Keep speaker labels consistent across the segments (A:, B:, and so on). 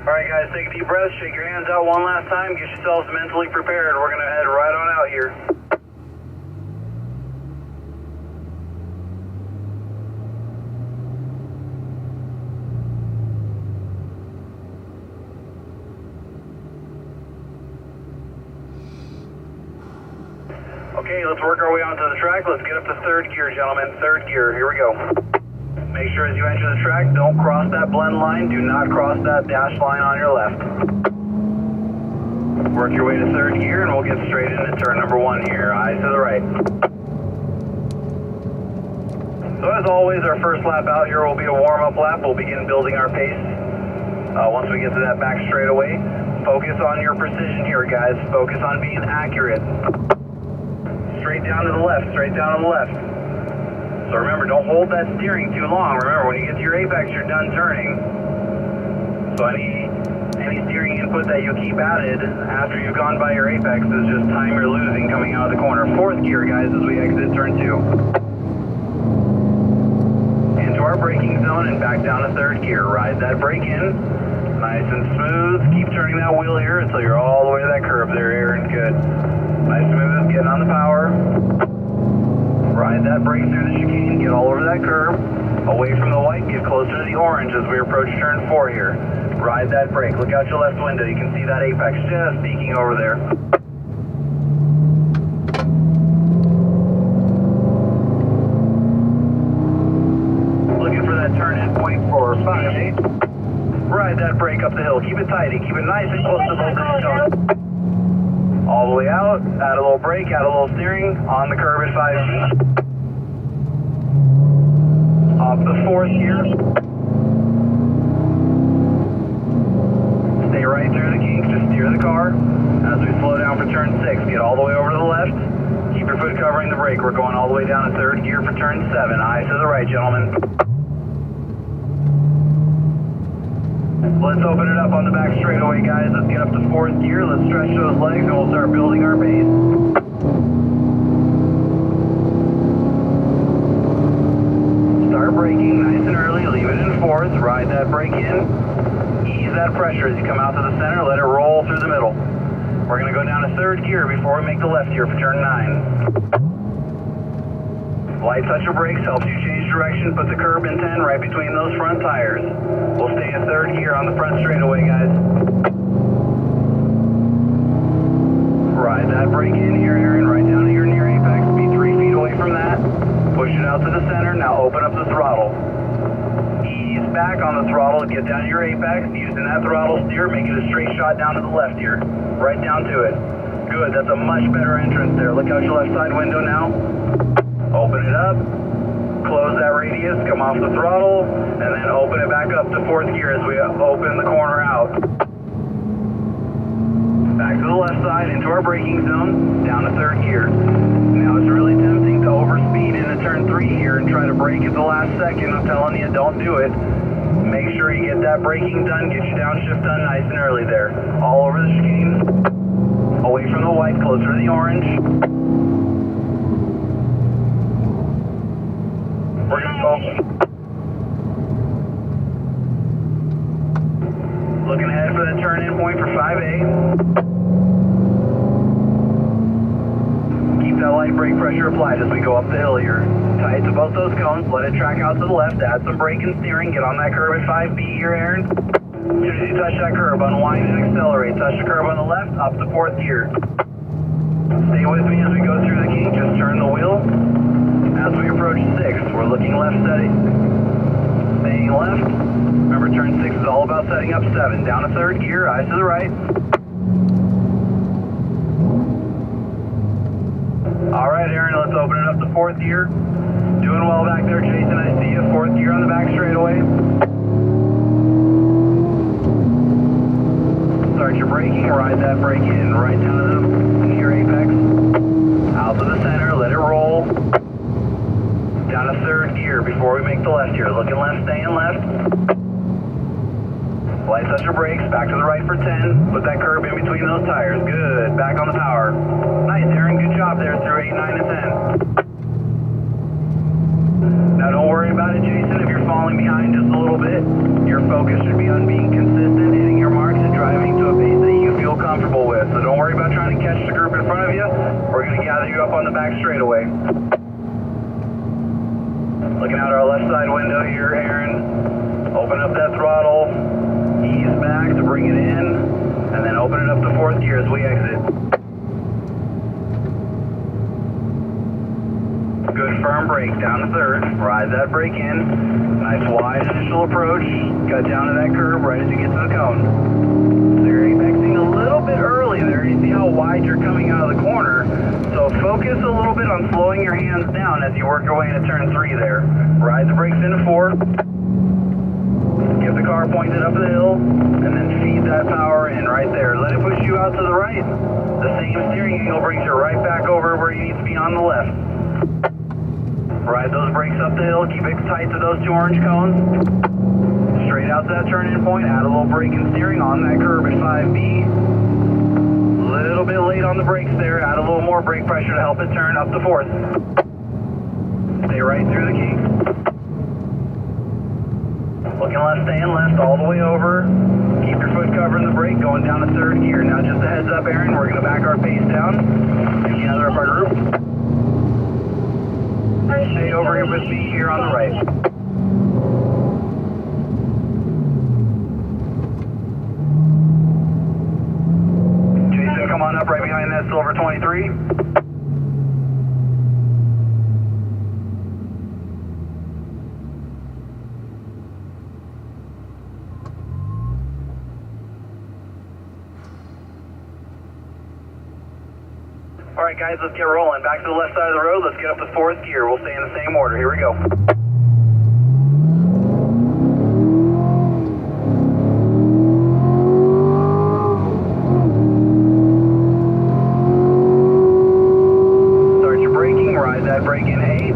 A: Alright guys, take a deep breath, shake your hands out one last time, get yourselves mentally prepared. We're going to head right on out here. Okay, let's work our way onto the track. Let's get up to third gear, gentlemen. Third gear, here we go. Make sure as you enter the track, don't cross that blend line. Do not cross that dash line on your left. Work your way to third gear and we'll get straight into turn number 1 here. Eyes to the right. So as always, our first lap out here will be a warm-up lap. We'll begin building our pace. Once we get to that back straightaway, focus on your precision here, guys. Focus on being accurate. Straight down to the left, straight down to the left. So remember, don't hold that steering too long. Remember, when you get to your apex, you're done turning. So any steering input that you keep added after you've gone by your apex is just time you're losing coming out of the corner. Fourth gear, guys, as we exit turn 2. Into our braking zone and back down to third gear. Ride that brake in. Nice and smooth. Keep turning that wheel here until you're all the way to that curve there, Aaron. Good. Nice smooth, getting on the power. Ride that brake through the chicane, get all over that curve. Away from the white, get closer to the orange as we approach turn 4 here. Ride that brake, look out your left window, you can see that apex just peeking over there. Looking for that turn-in point for 5-8. Ride that brake up the hill, keep it tidy, keep it nice and close to both of the stones. All the way out, add a little brake, add a little steering, on the curb at 5G. Off the 4th gear. Stay right through the kinks, just steer the car. As we slow down for turn 6, get all the way over to the left. Keep your foot covering the brake, we're going all the way down to third gear for turn 7. Eyes to the right, gentlemen. Let's open it up on the back straightaway, guys. Let's get up to 4th gear. Let's stretch those legs and we'll start building our pace. Start braking nice and early. Leave it in 4th. Ride that brake in. Ease that pressure as you come out to the center. Let it roll through the middle. We're going to go down to 3rd gear before we make the left gear for turn 9. Light touch of brakes helps you change direction, put the curb in 10 right between those front tires. We'll stay in 3rd gear on the front straightaway, guys. Ride that brake in here, Aaron, right down to your near apex. Be 3 feet away from that. Push it out to the center. Now open up the throttle. Ease back on the throttle, get down to your apex. Using that throttle steer, make it a straight shot down to the left here. Right down to it. Good, that's a much better entrance there. Look out your left side window now. Open it up, close that radius, come off the throttle, and then open it back up to 4th gear as we open the corner out. Back to the left side into our braking zone, down to 3rd gear. Now it's really tempting to overspeed into turn 3 here and try to brake at the last second. I'm telling you, don't do it. Make sure you get that braking done, get your downshift done nice and early there. All over the chicane, away from the white, closer to the orange. We're going to go. Looking ahead for the turn-in point for 5A. Keep that light brake pressure applied as we go up the hill here. Tight to both those cones, let it track out to the left, add some brake and steering, get on that curb at 5B here, Aaron. As soon as you touch that curb, unwind and accelerate. Touch the curb on the left, up to 4th gear. Stay with me as we go through the kink, just turn the wheel. As we approach 6, we're looking left steady. Staying left. Remember, turn 6 is all about setting up 7. Down to 3rd gear, eyes to the right. Alright, Aaron, let's open it up to 4th gear. Doing well back there, Jason, I see you. 4th gear on the back straightaway. Start your braking, ride that brake in, right down to the near apex. Out to the center, let it roll. Down to 3rd gear before we make the left here. Looking left, staying left. Light touch your brakes, back to the right for 10. Put that curb in between those tires. Good, back on the power. Nice, Aaron, good job there through 8, 9, and 10. Now don't worry about it, Jason, if you're falling behind just a little bit. Your focus should be on being consistent, hitting your mark. comfortable with. So don't worry about trying to catch the group in front of you. We're going to gather you up on the back straightaway. Looking out our left side window here, Aaron. Open up that throttle, ease back to bring it in, and then open it up to fourth gear as we exit. Good firm brake, down to third, ride that brake in, nice wide initial approach, cut down to that curve right as you get to the cone. So you're apexing a little bit early there, you see how wide you're coming out of the corner, so focus a little bit on slowing your hands down as you work your way into turn 3 there. Ride the brakes into 4, get the car pointed up the hill, and then feed that power in right there. Let it push you out to the right, the same steering angle brings you right back over where you need to be on the left. Ride those brakes up the hill, keep it tight to those 2 orange cones. Straight out to that turn-in point, add a little brake and steering on that curb at 5B. Little bit late on the brakes there, add a little more brake pressure to help it turn up to fourth. Stay right through the kink. Looking left, staying left all the way over. Keep your foot covering the brake, going down to third gear. Now just a heads up, Aaron, we're going to back our pace down and gather up our group. Stay over here with me here on the right. Jason, come on up right behind that silver 23. All right, guys, let's get rolling. Back to the left side of the road. Let's get up to fourth gear. We'll stay in the same order. Here we go. Start your braking. Ride that brake in 8.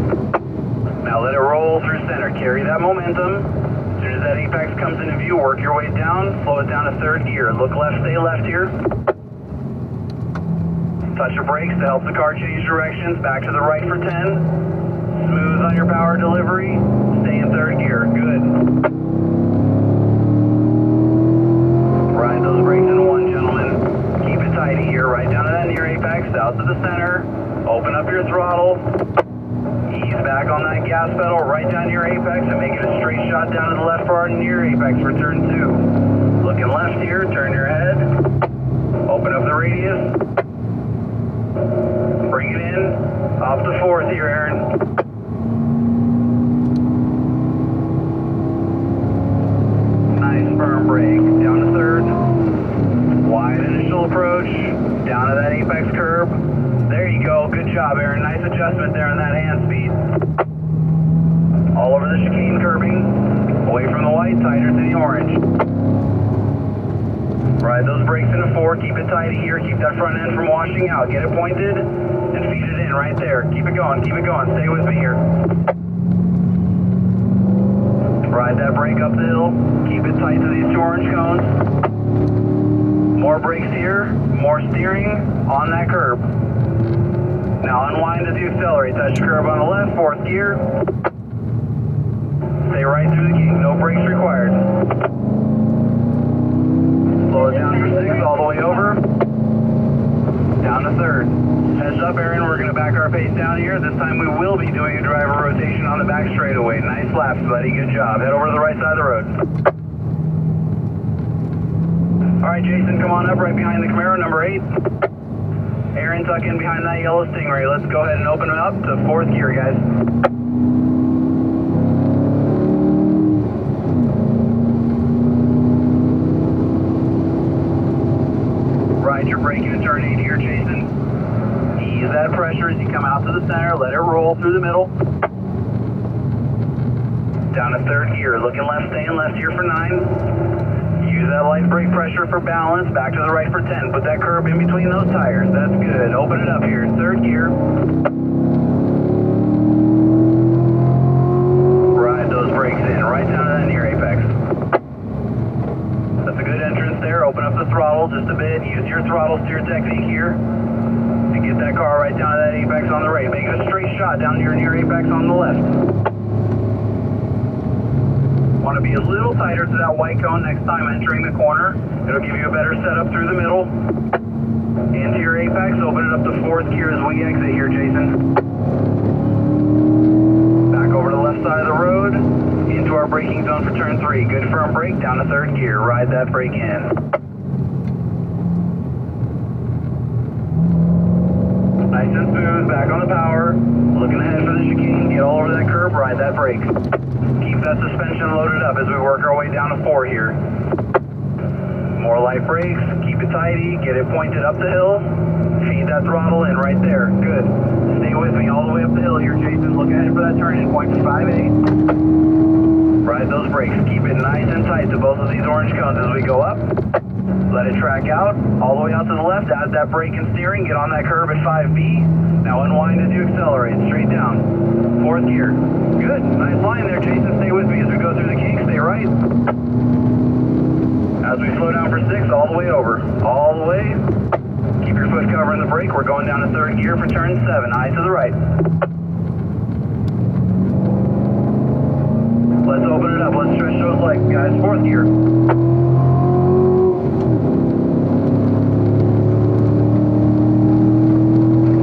A: Now let it roll through center. Carry that momentum. As soon as that apex comes into view, work your way down. Slow it down to third gear. Look left, stay left here. Touch your brakes to help the car change directions. Back to the right for 10. Smooth on your power delivery. Stay in third gear. Good. Ride those brakes in 1, gentlemen. Keep it tighty here. Right down to that near apex. Out to the center. Open up your throttle. Ease back on that gas pedal. Right down to your apex and make it a straight shot down to the left for our near apex for turn 2. Looking left here. Turn your head. Open up the radius. Bring it in, off the fourth here, Aaron. Nice firm brake, down to third. Wide initial approach, down to that apex curb. There you go, good job, Aaron. Nice adjustment there on that hand speed. All over the chicane curbing, away from the white, tighter to the orange. Ride those brakes into 4, keep it tighty here, keep that front end from washing out. Get it pointed and feed it in right there. Keep it going, stay with me here. Ride that brake up the hill, keep it tight to these 2 orange cones. More brakes here, more steering on that curb. Now unwind as you accelerate, touch the curb on the left, fourth gear. Stay right through the kink, no brakes required. Slow it down for 6 all the way over. Down to third. Heads up, Aaron, we're going to back our pace down here. This time we will be doing a driver rotation on the back straightaway. Nice laps, buddy. Good job. Head over to the right side of the road. All right, Jason, come on up right behind the Camaro, number 8. Aaron, tuck in behind that yellow Stingray. Let's go ahead and open it up to fourth gear, guys. Ride your brake in turn 8 here, Jason. Ease that pressure as you come out to the center. Let it roll through the middle. Down to third gear. Looking left, staying left here for 9. Use that light brake pressure for balance. Back to the right for 10. Put that curb in between those tires. That's good. Open it up here. Third gear. Ride those brakes in. Right down to that near apex. That's a good entrance there. Open up the throttle just a bit. Use your throttle steer technique here to get that car right down to that apex on the right. Make it a straight shot down to your near apex on the left. Want to be a little tighter to that white cone next time entering the corner. It'll give you a better setup through the middle. Into your apex, open it up to fourth gear as we exit here, Jason. Back over to the left side of the road, into our braking zone for turn 3. Good firm brake, down to third gear. Ride that brake in. Nice and smooth, back on the power. Looking ahead for the chicane, get all over that curb, ride that brake. Keep that suspension loaded up as we work our way down to 4 here. More light brakes, keep it tidy, get it pointed up the hill. Feed that throttle in right there, good. Stay with me all the way up the hill here, Jason. Look ahead for that turn-in point for 5-8. Ride those brakes, keep it nice and tight to both of these orange cones as we go up. Let it track out, all the way out to the left, add that brake and steering, get on that curb at 5B. Now unwind as you accelerate, straight down. Fourth gear. Good, nice line there, Jason. Stay with me as we go through the kinks, stay right. As we slow down for 6, all the way over. All the way. Keep your foot covering the brake. We're going down to third gear for turn 7. Eye to the right. Let's open it up. Let's stretch those legs, guys. Fourth gear.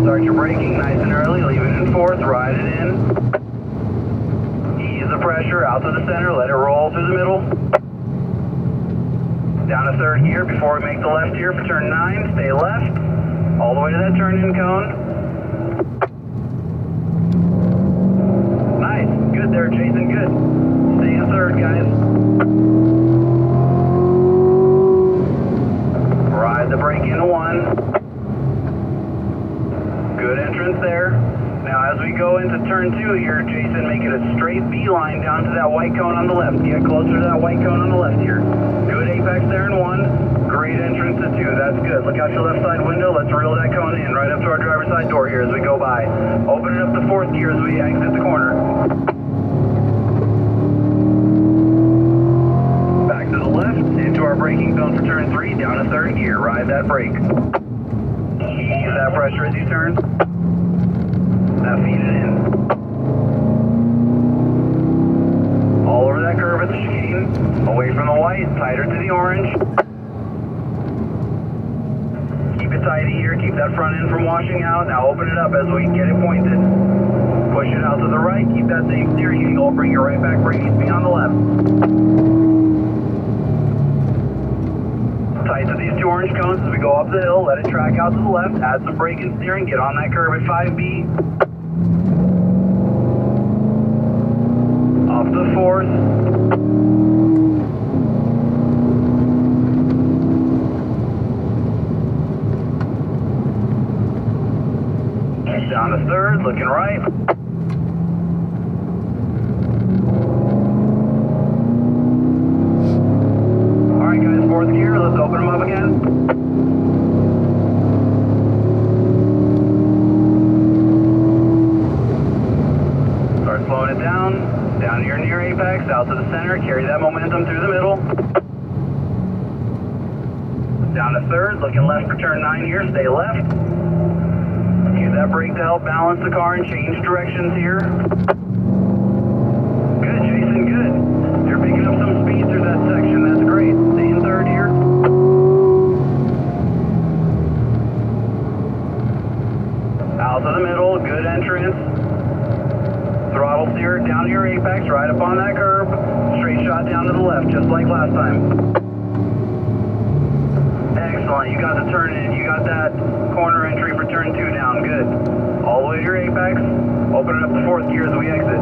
A: Start your braking nice and early. Leave it in fourth. Ride it in. Ease the pressure out to the center. Let it roll through the middle. Down to third gear before we make the left here for turn 9. Stay left. All the way to that turn-in cone. Nice. Good there, Jason. Good. Stay in third, guys. Ride the brake into 1. Good entrance there. Now as we go into turn 2 here, Jason, make it a straight beeline down to that white cone on the left. Get closer to that white cone on the left here. Good apex there in 1. Great entrance to 2. That's good. Look out your left side window. Let's reel that cone in right up to our driver's side door here as we go by. Open it up to fourth gear as we exit the corner. Back to the left, into our braking zone for turn 3, down to third gear. Ride that brake. Ease that pressure as you turn. Now feed it in. All over that curve at the chicane. Away from the white, tighter to the orange. Keep it tidy here, keep that front end from washing out. Now open it up as we get it pointed. Push it out to the right, keep that same steering angle. Bring it right back where it needs to be on the left. Tight to these 2 orange cones as we go up the hill. Let it track out to the left. Add some brake and steering. Get on that curb at 5B. Off the fourth. Down to third, looking right. Alright guys, fourth gear, let's open them up again. Start slowing it down to your near apex, out to the center, carry that momentum through the middle. Down to third, looking left for turn 9 here, stay left. Use that brake to help balance the car and change directions here. Good, Jason, good. You're picking up some speed through that section, that's great. Stay in third here. Out to the middle, good entrance. Throttle steer down to your apex, right up on that curb. Straight shot down to the left, just like last time. Excellent, you got the turn in, you got that corner entry for turn 2 down, good. All the way to your apex, open it up to fourth gear as we exit.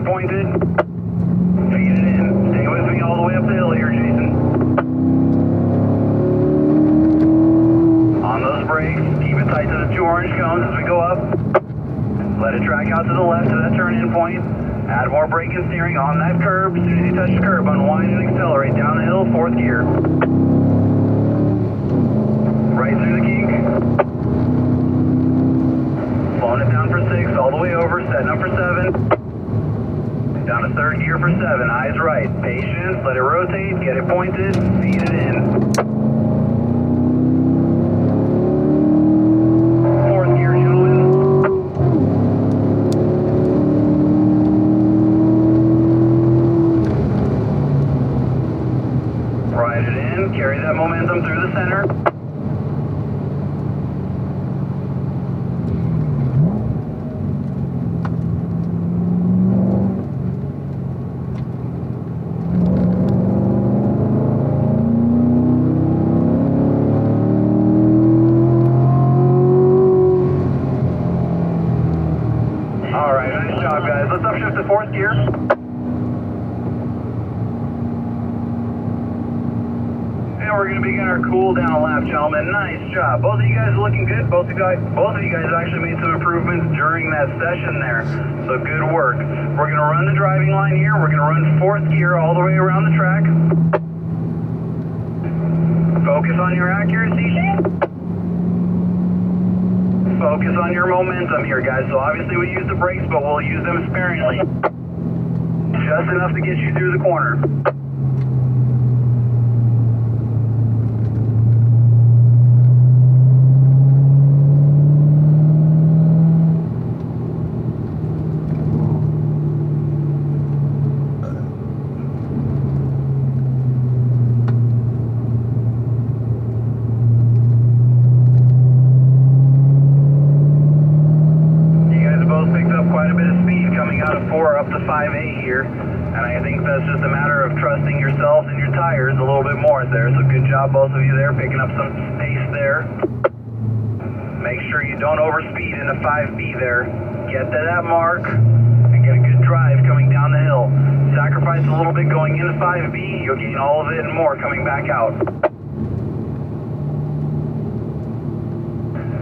A: Pointed, feed it in. Stay with me all the way up the hill here, Jason. On those brakes, keep it tight to the 2 orange cones as we go up. Let it track out to the left to that turn-in point. Add more brake and steering on that curb. As soon as you touch the curb, unwind and accelerate down the hill, fourth gear. right through the kink. Slowing it down for 6, all the way over, setting up for 7. Down to third gear for 7, eyes right. Patience, let it rotate, get it pointed, feed it in. Fourth gear, gentlemen. Ride it in, carry that momentum through the center. Alright, nice job guys. Let's upshift to fourth gear. And we're going to begin our cool down lap, gentlemen. Nice job. Both of you guys are looking good. Both of you guys actually made some improvements during that session there. So good work. We're going to run the driving line here. We're going to run fourth gear all the way around the track. Focus on your accuracy. Focus on your momentum here, guys. So obviously we use the brakes, but we'll use them sparingly. Just enough to get you through the corner. Out of 4 up to 5A here, and I think that's just a matter of trusting yourselves and your tires a little bit more there. So good job both of you there, picking up some space there. Make sure you don't overspeed into 5B there. Get to that mark and get a good drive coming down the hill. Sacrifice a little bit going into 5B, you'll gain all of it and more coming back out.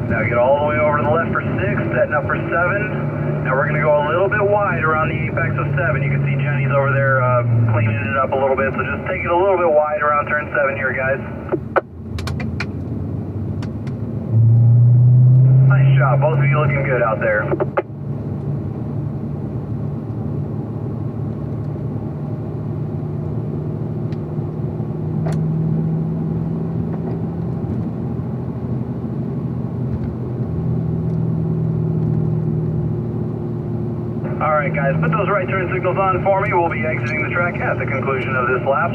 A: Now get all the way over to the left for 6, setting up for 7. Now we're going to go a little bit wide around the apex of 7. You can see Jenny's over there cleaning it up a little bit, so just take it a little bit wide around turn 7 here, guys. Nice job. Both of you looking good out there. Alright guys, put those right turn signals on for me. We'll be exiting the track at the conclusion of this lap.